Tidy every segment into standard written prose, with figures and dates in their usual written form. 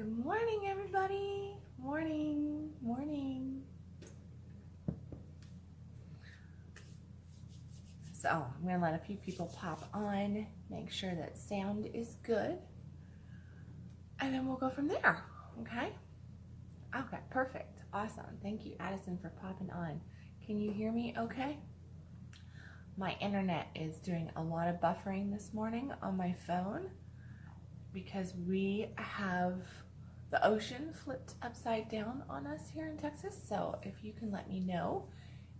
Good morning, everybody. Morning, morning. So I'm going to let a few people pop on, make sure that sound is good, and then we'll go from there, okay? Okay, perfect. Awesome. Thank you, Addison, for popping on. Can you hear me okay? My internet is doing a lot of buffering this morning on my phone because we have the ocean flipped upside down on us here in Texas. So if you can let me know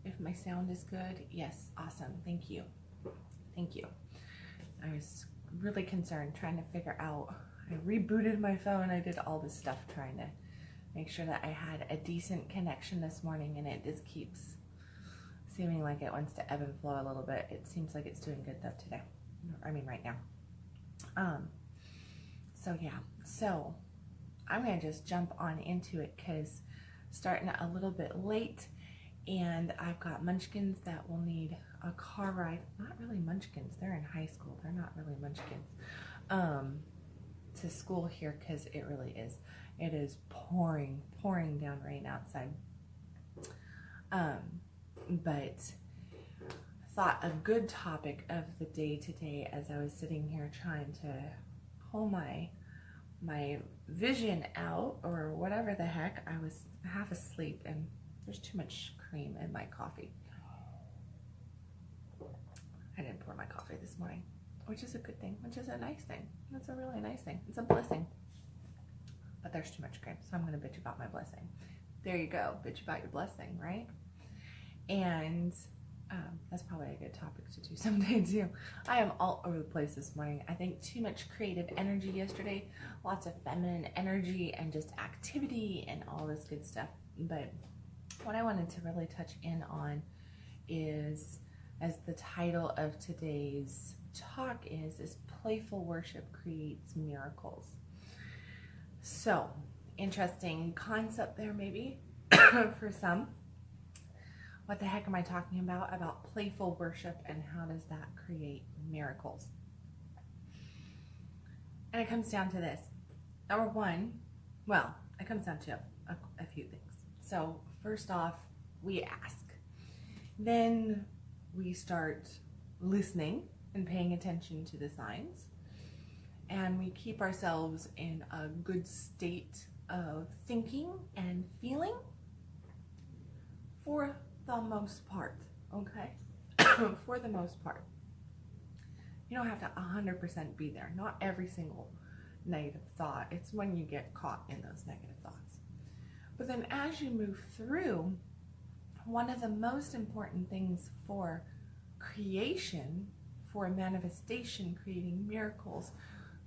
if my sound is good. Yes, awesome. Thank you. Thank you. I was really concerned trying to figure out, I rebooted my phone. I did all this stuff trying to make sure that I had a decent connection this morning, and it just keeps seeming like it wants to ebb and flow a little bit. It seems like it's doing good though today. I mean, right now. So yeah, so I'm gonna just jump on into it because starting a little bit late, and I've got munchkins that will need a car ride. Not really munchkins, they're in high school. They're not really munchkins. To school here because it really is. It is pouring down rain outside. But thought a good topic of the day today, as I was sitting here trying to pull my vision out or whatever the heck, I was half asleep and there's too much cream in my coffee. I didn't pour my coffee this morning, which is a good thing, which is a nice thing. That's a really nice thing. It's a blessing. But there's too much cream, so I'm going to bitch about my blessing. There you go. Bitch about your blessing, right? And that's probably a good topic to do someday too. I am all over the place this morning. I think too much creative energy yesterday, lots of feminine energy and just activity and all this good stuff. But what I wanted to really touch in on is, as the title of today's talk is Playful Worship Creates Miracles. So, interesting concept there maybe for some. What the heck am I talking about? About playful worship, and how does that create miracles? And it comes down to this. Number one, well, it comes down to a few things. So first off, we ask. Then we start listening and paying attention to the signs. And we keep ourselves in a good state of thinking and feeling for the most part, okay? For the most part. You don't have to 100% be there. Not every single negative thought. It's when you get caught in those negative thoughts. But then as you move through, one of the most important things for creation, for manifestation, creating miracles,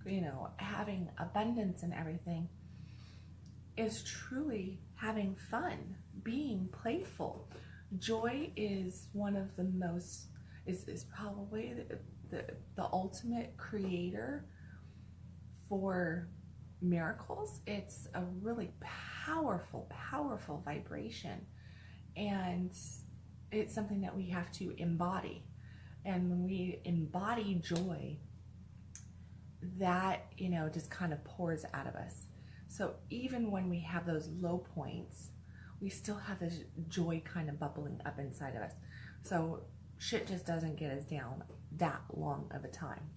you know, having abundance and everything, is truly having fun, being playful. Joy is one of the most, is probably the ultimate creator for miracles. It's a really powerful vibration, and it's something that we have to embody. And when we embody joy, that, you know, just kind of pours out of us. So even when we have those low points, we still have this joy kind of bubbling up inside of us. So shit just doesn't get us down that long of a time.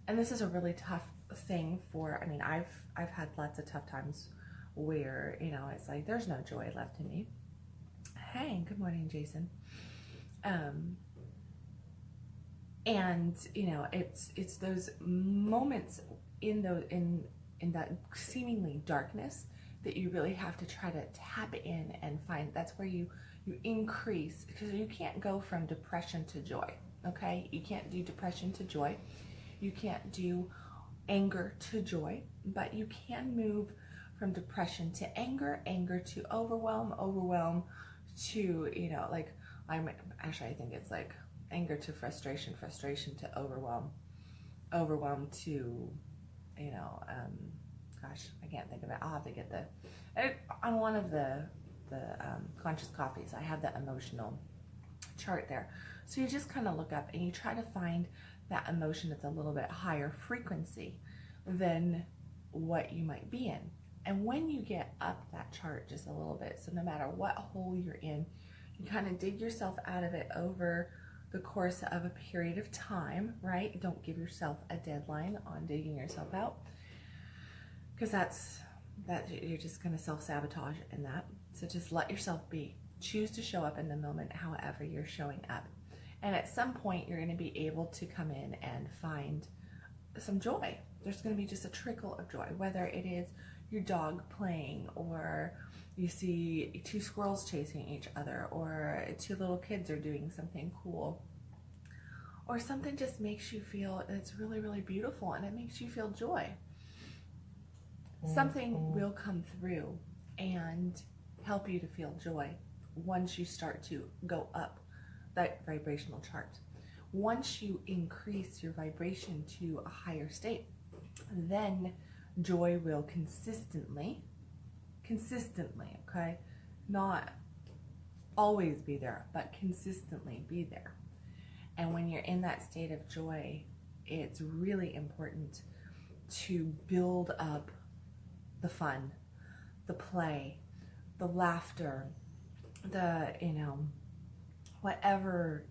And this is a really tough thing for, I mean, I've had lots of tough times where, you know, it's like there's no joy left in me. Hey, good morning, Jason. And you know, it's those moments in that seemingly darkness that you really have to try to tap in and find. That's where you increase, because you can't go from depression to joy, okay? You can't do depression to joy. You can't do anger to joy, but you can move from depression to anger, anger to overwhelm to, you know, like, I think it's like anger to frustration, frustration to overwhelm to, you know, gosh, I can't think of it. I'll have to get on one of the conscious coffees, I have the emotional chart there. So you just kind of look up and you try to find that emotion that's a little bit higher frequency than what you might be in. And when you get up that chart just a little bit, so no matter what hole you're in, you kind of dig yourself out of it over the course of a period of time, right? Don't give yourself a deadline on digging yourself out, because that you're just going to self-sabotage in that. So just let yourself be. Choose to show up in the moment however you're showing up. And at some point, you're going to be able to come in and find some joy. There's going to be just a trickle of joy, whether it is your dog playing, or you see two squirrels chasing each other, or two little kids are doing something cool, or something just makes you feel it's really, really beautiful and it makes you feel joy. Something will come through and help you to feel joy once you start to go up that vibrational chart. Once you increase your vibration to a higher state, then joy will consistently, okay? Not always be there, but consistently be there. And when you're in that state of joy, it's really important to build up the fun, the play, the laughter, the, whatever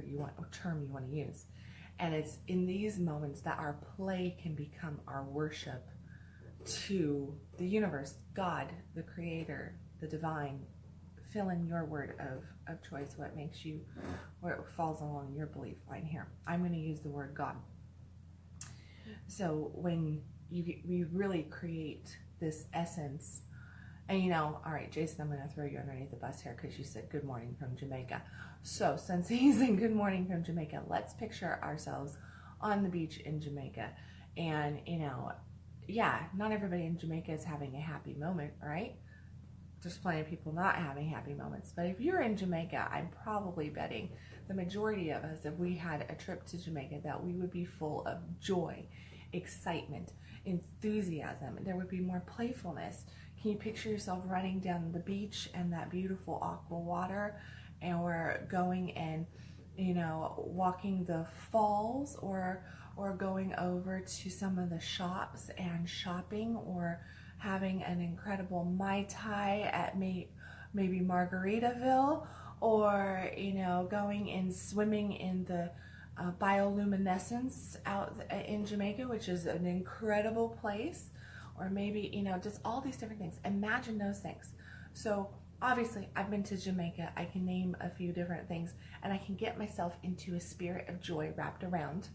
you want, or term you want to use. And it's in these moments that our play can become our worship to the universe, God, the creator, the divine. Fill in your word of choice, what makes you, where it falls along your belief line here. I'm going to use the word God. So when we really create this essence, and all right, Jason, I'm going to throw you underneath the bus here because you said good morning from Jamaica. So since he's in good morning from Jamaica, let's picture ourselves on the beach in Jamaica. And, yeah, not everybody in Jamaica is having a happy moment, right? There's plenty of people not having happy moments. But if you're in Jamaica, I'm probably betting the majority of us, if we had a trip to Jamaica, that we would be full of joy, excitement, enthusiasm. There would be more playfulness. Can you picture yourself running down the beach and that beautiful aqua water, and we're going and, walking the falls, or going over to some of the shops and shopping, or having an incredible Mai Tai at maybe Margaritaville, or, going and swimming in the bioluminescence out in Jamaica, which is an incredible place, or maybe, just all these different things. Imagine those things. So obviously I've been to Jamaica. I can name a few different things, and I can get myself into a spirit of joy wrapped around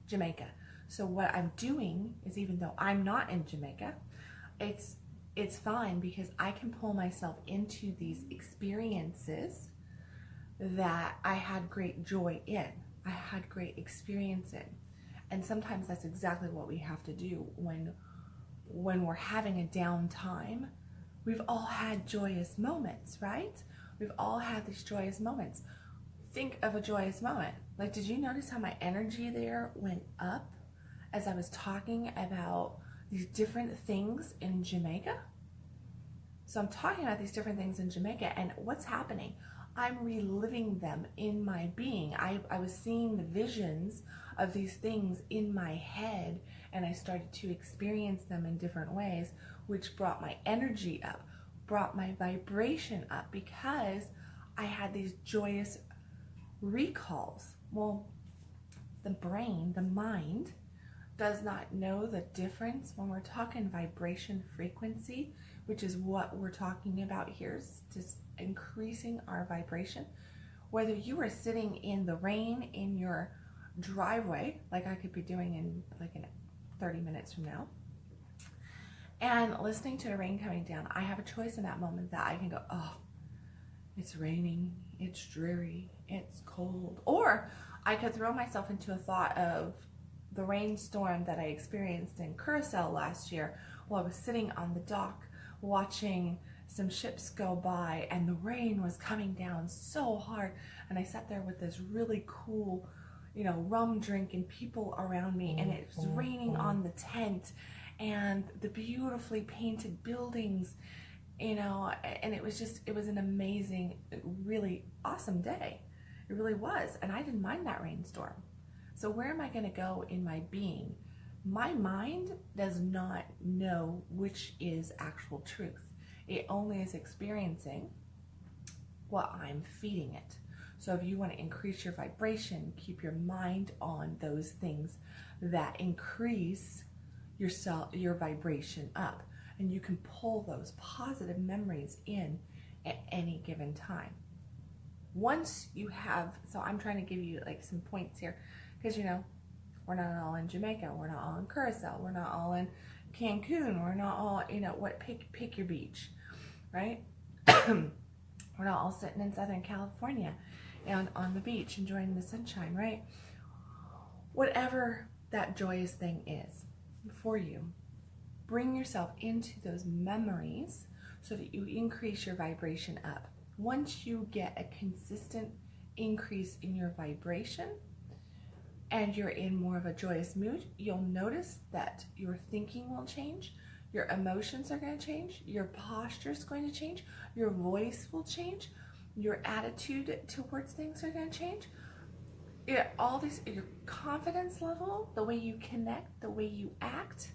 Jamaica. So what I'm doing is, even though I'm not in Jamaica, it's fine, because I can pull myself into these experiences that I had great joy in, I had great experience in. And sometimes that's exactly what we have to do when we're having a downtime. We've all had joyous moments, right? We've all had these joyous moments. Think of a joyous moment. Like, did you notice how my energy there went up as I was talking about these different things in Jamaica? So I'm talking about these different things in Jamaica, and what's happening? I'm reliving them in my being. I was seeing the visions of these things in my head, and I started to experience them in different ways, which brought my energy up, brought my vibration up, because I had these joyous recalls. Well, the brain, the mind, does not know the difference when we're talking vibration frequency, which is what we're talking about here, just increasing our vibration. Whether you are sitting in the rain in your driveway, like I could be doing in 30 minutes from now, and listening to the rain coming down, I have a choice in that moment that I can go, oh, it's raining, it's dreary, it's cold. Or I could throw myself into a thought of the rainstorm that I experienced in Curacao last year, while I was sitting on the dock watching some ships go by, and the rain was coming down so hard, and I sat there with this really cool, rum drink and people around me, and it was raining on the tent and the beautifully painted buildings, and it was an amazing, really awesome day. It really was. And I didn't mind that rainstorm. So where am I going to go in my being My mind does not know which is actual truth. It only is experiencing what I'm feeding it. So if you want to increase your vibration, keep your mind on those things that increase your vibration up. And you can pull those positive memories in at any given time. Once you have, so I'm trying to give you like some points here, because we're not all in Jamaica, we're not all in Curacao, we're not all in Cancun, we're not all, pick your beach, right? We're not all sitting in Southern California and on the beach enjoying the sunshine, right? Whatever that joyous thing is for you, bring yourself into those memories so that you increase your vibration up. Once you get a consistent increase in your vibration and you're in more of a joyous mood, you'll notice that your thinking will change, your emotions are going to change, your posture is going to change, your voice will change, your attitude towards things are going to change. All this, your confidence level, the way you connect, the way you act,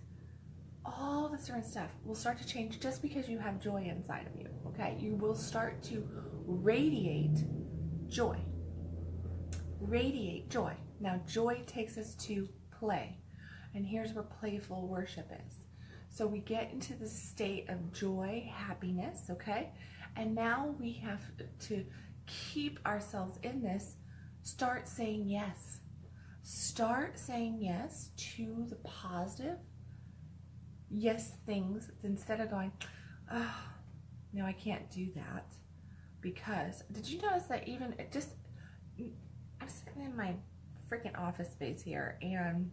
all this different stuff will start to change just because you have joy inside of you, okay? You will start to radiate joy. Radiate joy. Now, joy takes us to play. And here's where playful worship is. So we get into the state of joy, happiness, okay? And now we have to keep ourselves in this. Start saying yes. Start saying yes to the positive yes things instead of going, oh, no, I can't do that. Because, did you notice that even I'm sitting in my freaking office space here and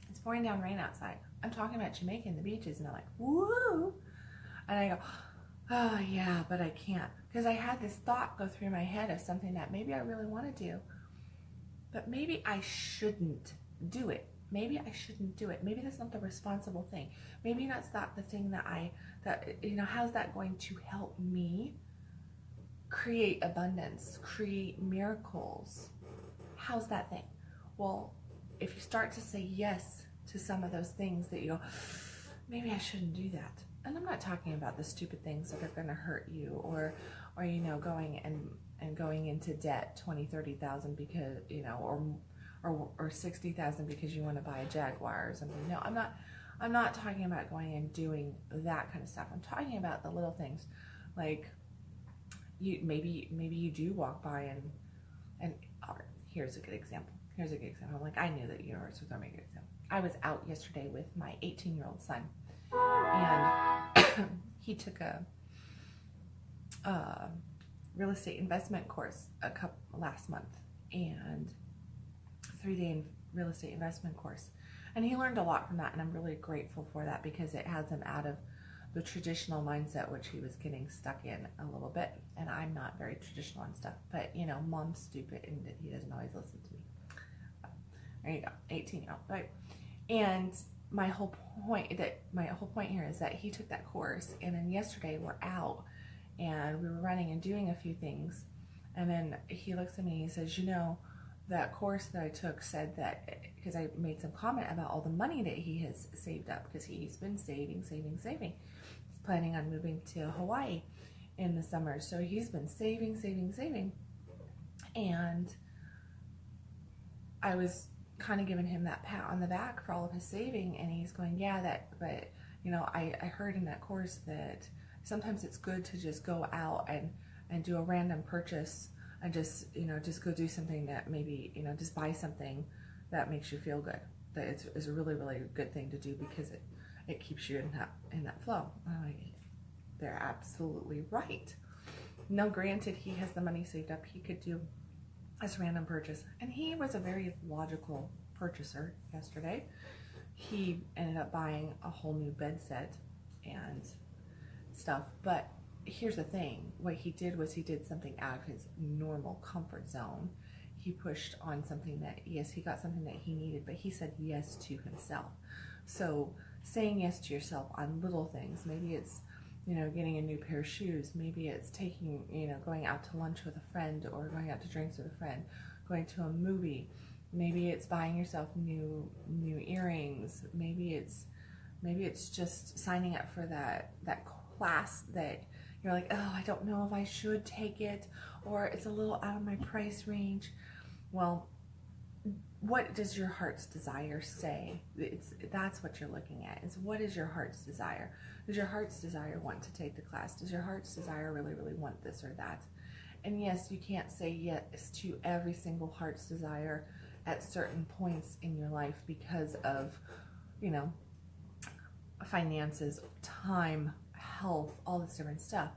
it's pouring down rain outside. I'm talking about Jamaica and the beaches and they're like, woo! And I go, oh yeah, but I can't. Because I had this thought go through my head of something that maybe I really want to do, but maybe I shouldn't do it. Maybe I shouldn't do it. Maybe that's not the responsible thing. Maybe that's not the thing how's that going to help me create abundance, create miracles? How's that thing? Well, if you start to say yes to some of those things that you go, maybe I shouldn't do that. And I'm not talking about the stupid things that are going to hurt you or going and going into debt 20, 30,000 because, or 60,000 because you want to buy a Jaguar or something. No, I'm not talking about going and doing that kind of stuff. I'm talking about the little things, like maybe you do walk by and here's a good example. I'm like, I knew that the universe was going to make a good example. I was out yesterday with my 18-year-old son, and he took a real estate investment course last month, and 3-day real estate investment course, and he learned a lot from that, and I'm really grateful for that because it has him out of the traditional mindset which he was getting stuck in a little bit. And I'm not very traditional and stuff, but mom's stupid and he doesn't always listen to me. There you go, 18-year-old, right? And my whole point here is that he took that course, and then yesterday we're out and we were running and doing a few things, and then he looks at me and he says, that course that I took said that, because I made some comment about all the money that he has saved up, because he's been saving. He's planning on moving to Hawaii in the summer, so he's been saving. And I was kind of giving him that pat on the back for all of his saving, and he's going, but I heard in that course that sometimes it's good to just go out and do a random purchase and just go do something that maybe, just buy something that makes you feel good. That it's a really, really good thing to do because it keeps you in that flow. They're absolutely right. Now, granted, he has the money saved up. He could do this random purchase, and he was a very logical purchaser yesterday. He ended up buying a whole new bed set and stuff, but here's the thing. What he did was he did something out of his normal comfort zone. He pushed on something that, yes, he got something that he needed, but he said yes to himself. So saying yes to yourself on little things, maybe it's, getting a new pair of shoes, maybe it's taking, going out to lunch with a friend or going out to drinks with a friend, going to a movie, Maybe it's buying yourself new earrings. Maybe it's just signing up for that class that you're like, oh, I don't know if I should take it, or it's a little out of my price range. Well, what does your heart's desire say? That's what you're looking at, is what is your heart's desire? Does your heart's desire want to take the class? Does your heart's desire really, really want this or that? And yes, you can't say yes to every single heart's desire at certain points in your life because of, finances, time, health, all this different stuff.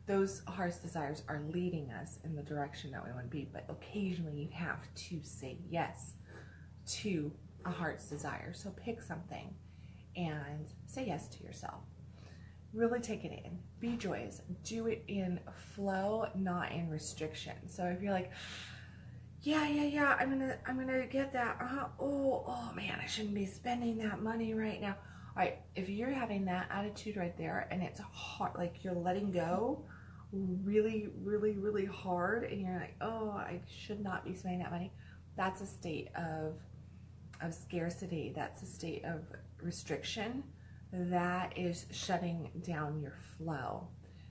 Those heart's desires are leading us in the direction that we want to be, but occasionally you have to say yes to a heart's desire. So pick something and say yes to yourself. Really take it in. Be joyous. Do it in flow, not in restriction. So if you're like, yeah, I'm gonna get that. Oh man, I shouldn't be spending that money right now. All right, if you're having that attitude right there, and it's hard, like you're letting go really, really, really hard, and you're like, oh, I should not be spending that money. That's a state of scarcity. That's a state of restriction. That is shutting down your flow.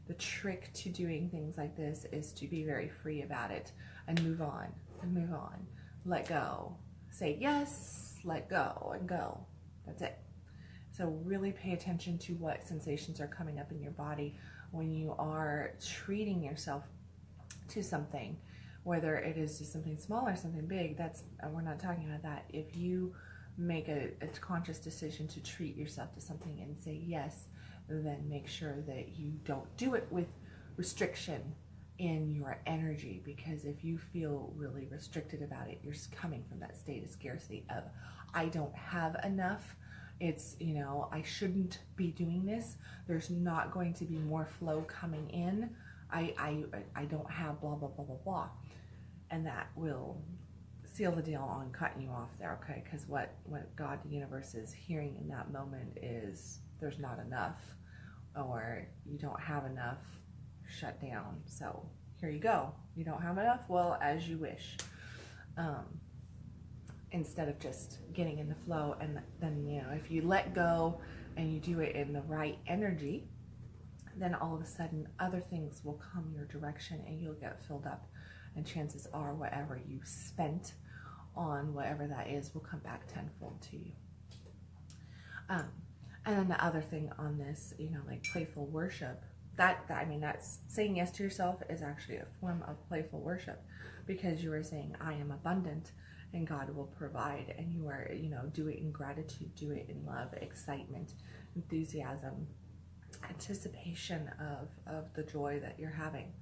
The trick to doing things like this is to be very free about it and move on and move on. Let go. Say yes, let go, and go. That's it. So really pay attention to what sensations are coming up in your body when you are treating yourself to something, whether it is just something small or something big. We're not talking about that. If you make a conscious decision to treat yourself to something and say yes, then make sure that you don't do it with restriction in your energy, because if you feel really restricted about it, you're coming from that state of scarcity of, I don't have enough. It's, I shouldn't be doing this. There's not going to be more flow coming in. I don't have blah, blah, blah, blah, blah. And that will seal the deal on cutting you off there, okay? Because what God, the universe, is hearing in that moment is there's not enough, or you don't have enough, shut down. So here you go. You don't have enough? Well, as you wish. Instead of just getting in the flow, and then, if you let go and you do it in the right energy, then all of a sudden other things will come your direction and you'll get filled up, and chances are whatever you spent on whatever that is will come back tenfold to you. And then the other thing on this, like playful worship, that's saying yes to yourself is actually a form of playful worship, because you are saying, I am abundant and God will provide, and you are, do it in gratitude, do it in love, excitement, enthusiasm, anticipation of the joy that you're having.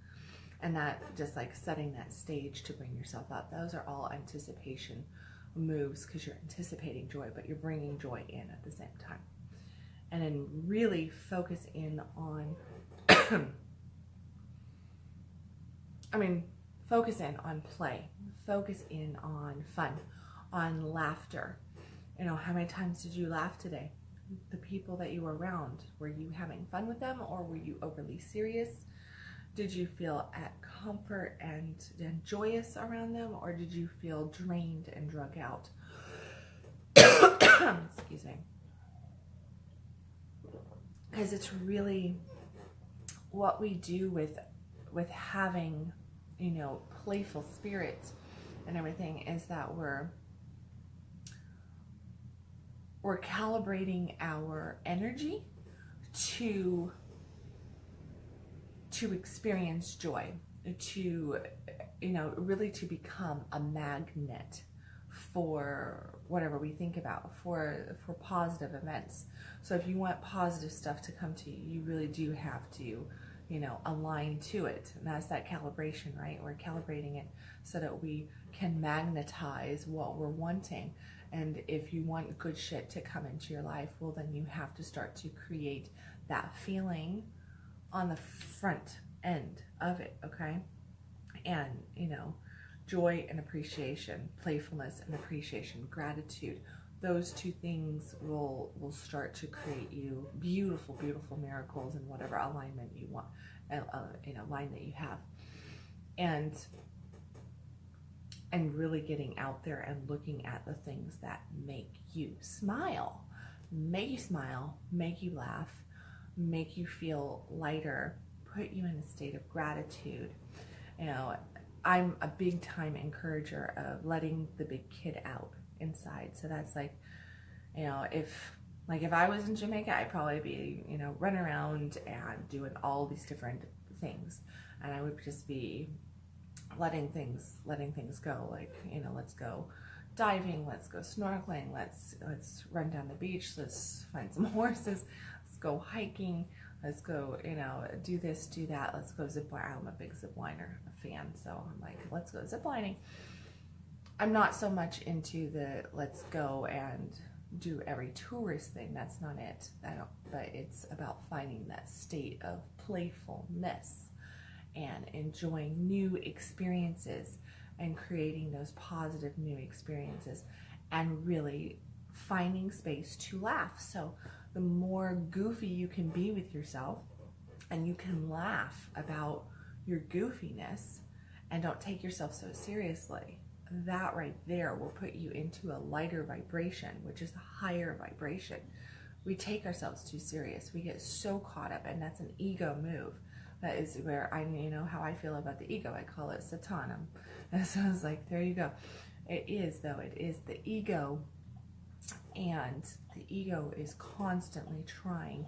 And that just like setting that stage to bring yourself up. Those are all anticipation moves, because you're anticipating joy, but you're bringing joy in at the same time. And then really focus in on, focus in on play, focus in on fun, on laughter. How many times did you laugh today? The people that you were around, were you having fun with them, or were you overly serious? Did you feel at comfort and joyous around them, or did you feel drained and drug out? Excuse me. Because it's really what we do with having, playful spirits and everything, is that we're calibrating our energy to experience joy, to, really to become a magnet for whatever we think about, for positive events. So if you want positive stuff to come to you, you really do have to, align to it. And that's that calibration, right? We're calibrating it so that we can magnetize what we're wanting. And if you want good shit to come into your life, well, then you have to start to create that feeling on the front end of it, okay? And, joy and appreciation, playfulness and appreciation, gratitude, those two things will start to create you beautiful, beautiful miracles in whatever alignment you want, line that you have. And and really getting out there and looking at the things that make you smile, make you laugh, make you feel lighter, put you in a state of gratitude. You know, I'm a big time encourager of letting the big kid out inside. So that's like, you know, if I was in Jamaica, I'd probably be, you know, running around and doing all these different things, and I would just be letting things go. Like, you know, let's go diving, let's go snorkeling, let's run down the beach, let's find some horses, let's go hiking, let's go, you know, do this, do that, let's go zip line. I'm a big zip liner fan, so I'm like, let's go zip lining. I'm not so much into the let's go and do every tourist thing. That's not it. But it's about finding that state of playfulness and enjoying new experiences and creating those positive new experiences and really finding space to laugh. So the more goofy you can be with yourself and you can laugh about your goofiness and don't take yourself so seriously, that right there will put you into a lighter vibration, which is a higher vibration. We take ourselves too serious. We get so caught up, and that's an ego move. That is where you know how I feel about the ego. I call it Satanum. And so I was like, there you go. It is the ego, and the ego is constantly trying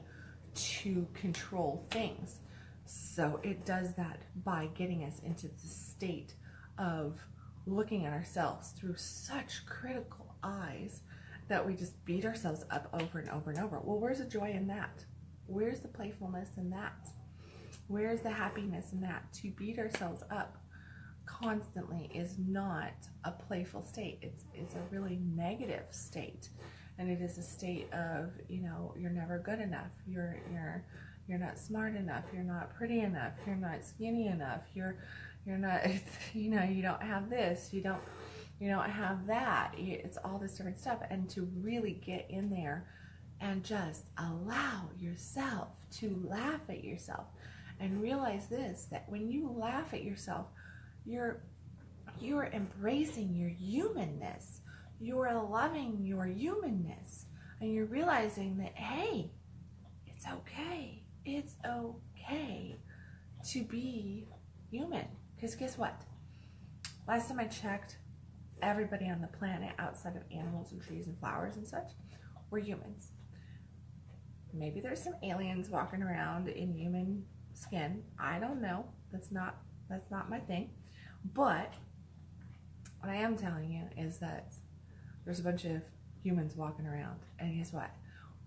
to control things. So it does that by getting us into the state of looking at ourselves through such critical eyes that we just beat ourselves up over and over and over. Well, where's the joy in that? Where's the playfulness in that? Where's the happiness in that? To beat ourselves up constantly is not a playful state. It's a really negative state, and it is a state of, you know, you're never good enough. You're not smart enough. You're not pretty enough. You're not skinny enough. You're not, you know, you don't have this. You don't have that. It's all this different stuff. And to really get in there and just allow yourself to laugh at yourself and realize this, that when you laugh at yourself, you're embracing your humanness. You're loving your humanness, and you're realizing that, hey, it's okay. It's okay to be human. Because guess what? Last time I checked, everybody on the planet outside of animals and trees and flowers and such were humans. Maybe there's some aliens walking around in human skin. I don't know. That's not my thing. But what I am telling you is that there's a bunch of humans walking around, and guess what?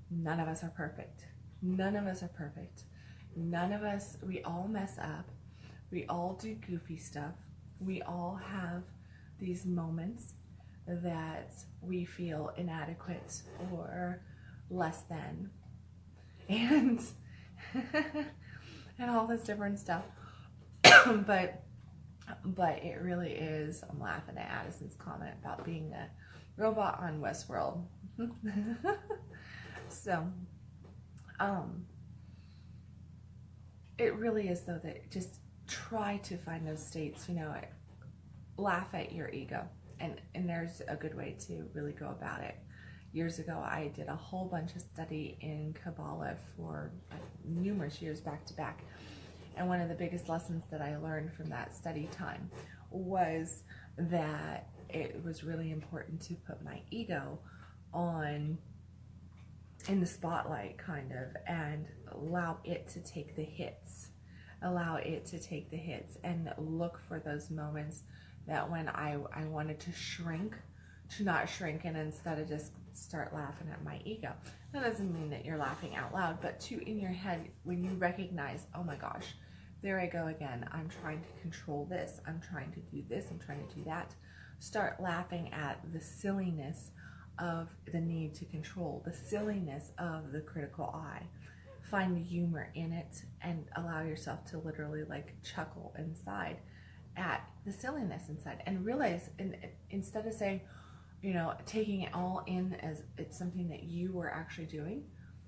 None of us are perfect. None of us are perfect. None of us, we all mess up. We all do goofy stuff. We all have these moments that we feel inadequate or less than, and and all this different stuff. But it really is, I'm laughing at Addison's comment about being a robot on Westworld. So, it really is, though, that just try to find those states, you know, laugh at your ego. And there's a good way to really go about it. Years ago, I did a whole bunch of study in Kabbalah for numerous years back to back. And one of the biggest lessons that I learned from that study time was that it was really important to put my ego in the spotlight, kind of, and allow it to take the hits. Allow it to take the hits and look for those moments that when I wanted to shrink, to not shrink, and instead of just start laughing at my ego. That doesn't mean that you're laughing out loud, but to, in your head, when you recognize, oh my gosh, there I go again. I'm trying to control this. I'm trying to do this. I'm trying to do that. Start laughing at the silliness of the need to control, the silliness of the critical eye. Find the humor in it and allow yourself to literally like chuckle inside at the silliness inside, and realize, instead of saying, you know, taking it all in as it's something that you were actually doing,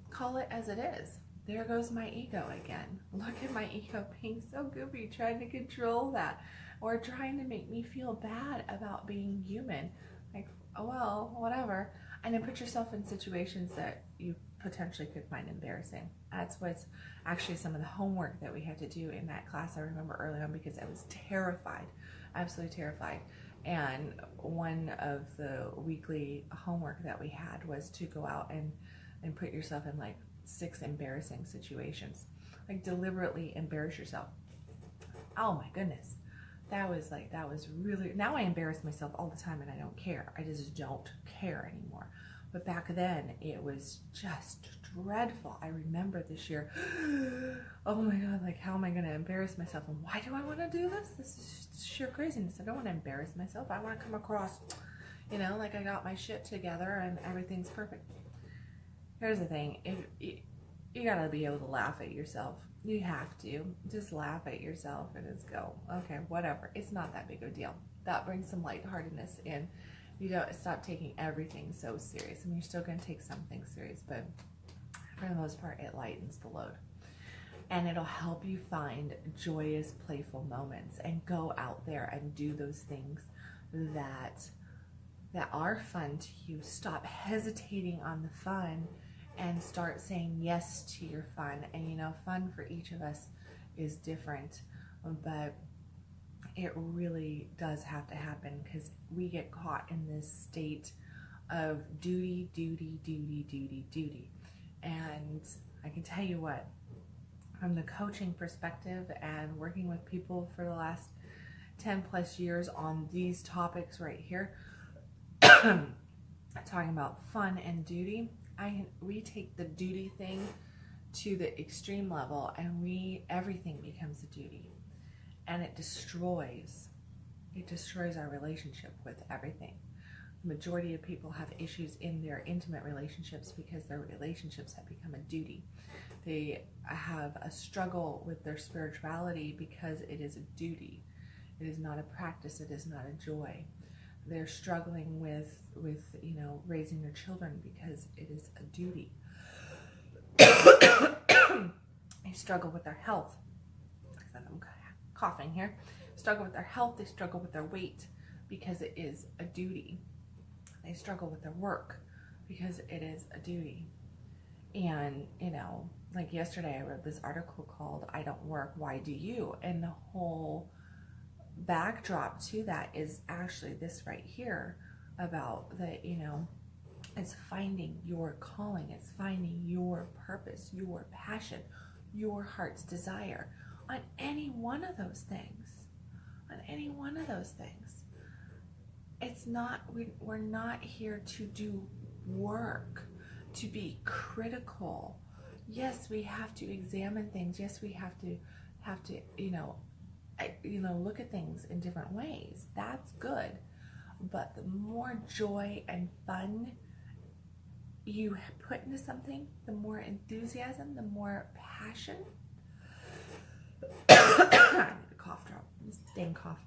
call it as it is. There goes my ego again. Look at my ego being so goofy, trying to control that. or trying to make me feel bad about being human. Like, oh, well, whatever. And then put yourself in situations that you potentially could find embarrassing. That's what's actually some of the homework that we had to do in that class. I remember early on, because I was terrified, absolutely terrified. And one of the weekly homework that we had was to go out and put yourself in like 6 embarrassing situations. Like, deliberately embarrass yourself. Oh my goodness. That was really, now I embarrass myself all the time and I don't care. I just don't care anymore. But back then it was just dreadful. I remember this year, oh my God, like, how am I going to embarrass myself? And why do I want to do this? This is sheer craziness. I don't want to embarrass myself. I want to come across, like I got my shit together and everything's perfect. Here's the thing. You gotta be able to laugh at yourself. You have to. Just laugh at yourself and just go, okay, whatever. It's not that big of a deal. That brings some lightheartedness in. You don't stop taking everything so serious. I mean, you're still going to take some things serious, but for the most part, it lightens the load. And it'll help you find joyous, playful moments and go out there and do those things that are fun to you. Stop hesitating on the fun and start saying yes to your fun. And fun for each of us is different, but it really does have to happen, because we get caught in this state of duty. And I can tell you what, from the coaching perspective and working with people for the last 10 plus years on these topics right here, talking about fun and duty, we take the duty thing to the extreme level, and everything becomes a duty, and it destroys our relationship with everything. The majority of people have issues in their intimate relationships because their relationships have become a duty. They have a struggle with their spirituality because it is a duty. It is not a practice. It is not a joy. They're struggling with raising their children because it is a duty. They struggle with their health. I'm coughing here. Struggle with their health. They struggle with their weight because it is a duty. They struggle with their work because it is a duty. And like yesterday, I wrote this article called "I Don't Work, Why Do You?" And the whole backdrop to that is actually this right here, about it's finding your calling, it's finding your purpose, your passion, your heart's desire on any one of those things. It's not, we're not here to do work, to be critical. Yes, we have to examine things. Yes, we have to look at things in different ways. That's good. But the more joy and fun you put into something, the more enthusiasm, the more passion. I need a cough drop. This dang cough.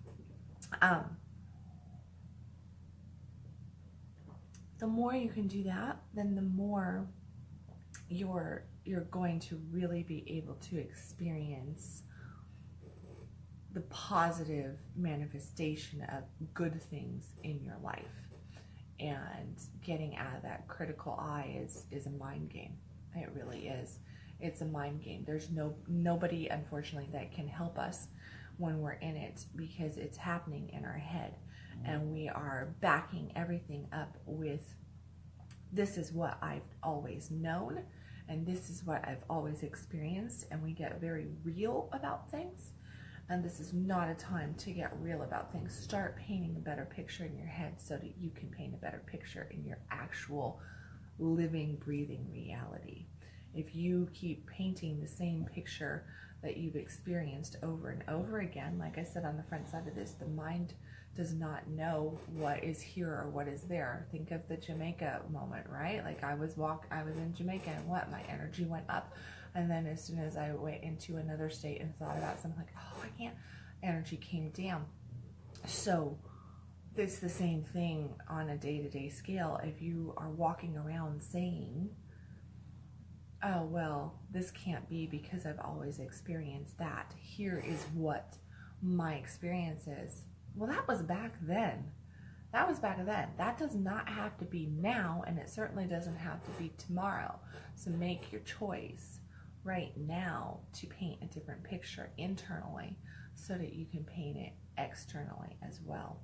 The more you can do that, then the more you're going to really be able to experience the positive manifestation of good things in your life. And getting out of that critical eye is a mind game. It really is. It's a mind game. There's nobody, unfortunately, that can help us when we're in it, because it's happening in our head, and we are backing everything up with, this is what I've always known, and this is what I've always experienced, and we get very real about things. And this is not a time to get real about things. Start painting a better picture in your head so that you can paint a better picture in your actual living, breathing reality. If you keep painting the same picture that you've experienced over and over again, like I said on the front side of this, the mind does not know what is here or what is there. Think of the Jamaica moment, right? Like I was in Jamaica, and my energy went up. And then as soon as I went into another state and thought about something, like, oh, I can't, energy came down. So it's the same thing on a day-to-day scale. If you are walking around saying, oh, well, this can't be because I've always experienced that. Here is what my experiences. Well, that was back then. That was back then. That does not have to be now, and it certainly doesn't have to be tomorrow. So make your choice right now to paint a different picture internally so that you can paint it externally as well.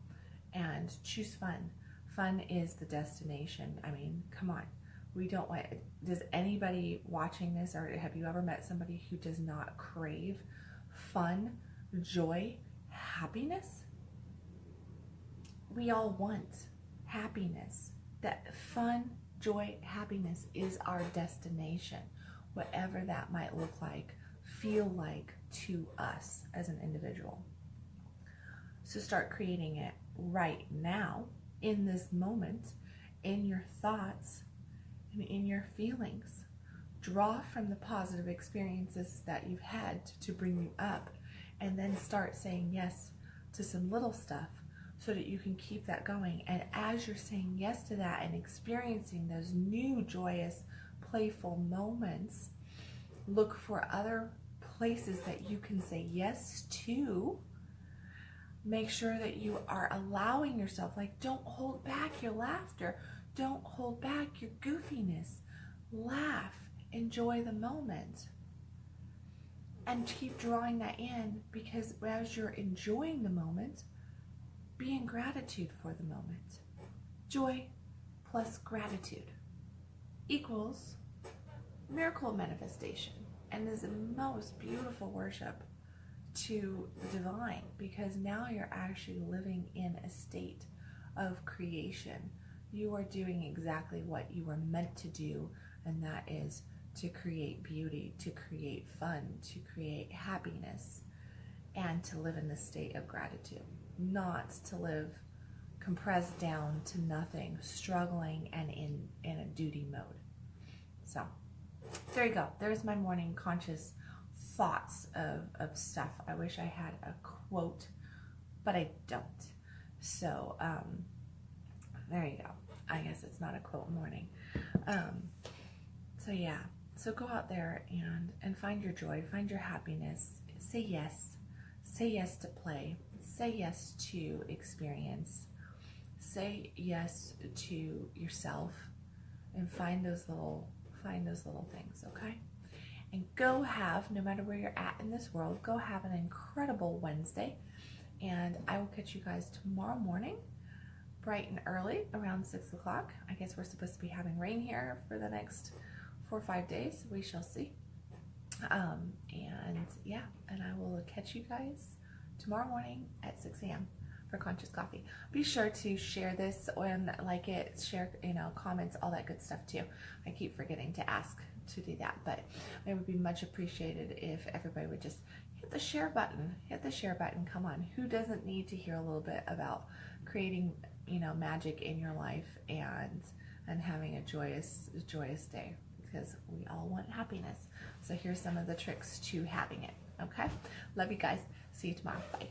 And choose fun. Fun is the destination. I mean, come on. We don't want, does anybody watching this, or have you ever met somebody who does not crave fun, joy, happiness? We all want happiness. That fun, joy, happiness is our destination, whatever that might look like, feel like to us as an individual. So start creating it right now, in this moment, in your thoughts and in your feelings. Draw from the positive experiences that you've had to bring you up, and then start saying yes to some little stuff so that you can keep that going. And as you're saying yes to that and experiencing those new joyous, playful moments, look for other places that you can say yes to. Make sure that you are allowing yourself, like, don't hold back your laughter. Don't hold back your goofiness. Laugh. Enjoy the moment. And keep drawing that in, because as you're enjoying the moment, be in gratitude for the moment. Joy plus gratitude equals miracle manifestation, and is the most beautiful worship to the divine, because now you're actually living in a state of creation. You are doing exactly what you were meant to do, and that is to create beauty, to create fun, to create happiness, and to live in the state of gratitude, not to live compressed down to nothing, struggling and in a duty mode. So there you go. There's my morning conscious thoughts of stuff. I wish I had a quote, but I don't. So there you go. I guess it's not a quote morning. So yeah, so go out there and find your joy, find your happiness. Say yes to play, say yes to experience, say yes to yourself, and find those little things. Okay. And go have, no matter where you're at in this world, go have an incredible Wednesday. And I will catch you guys tomorrow morning, bright and early, around 6 o'clock. I guess we're supposed to be having rain here for the next 4 or 5 days. We shall see. And yeah, and I will catch you guys tomorrow morning at 6 a.m. for Conscious Coffee. Be sure to share this and like it, share, comments, all that good stuff too. I keep forgetting to ask to do that, but it would be much appreciated if everybody would just hit the share button. Come on, who doesn't need to hear a little bit about creating magic in your life and having a joyous day, because we all want happiness. So here's some of the tricks to having it. Okay, love you guys. See you tomorrow. Bye.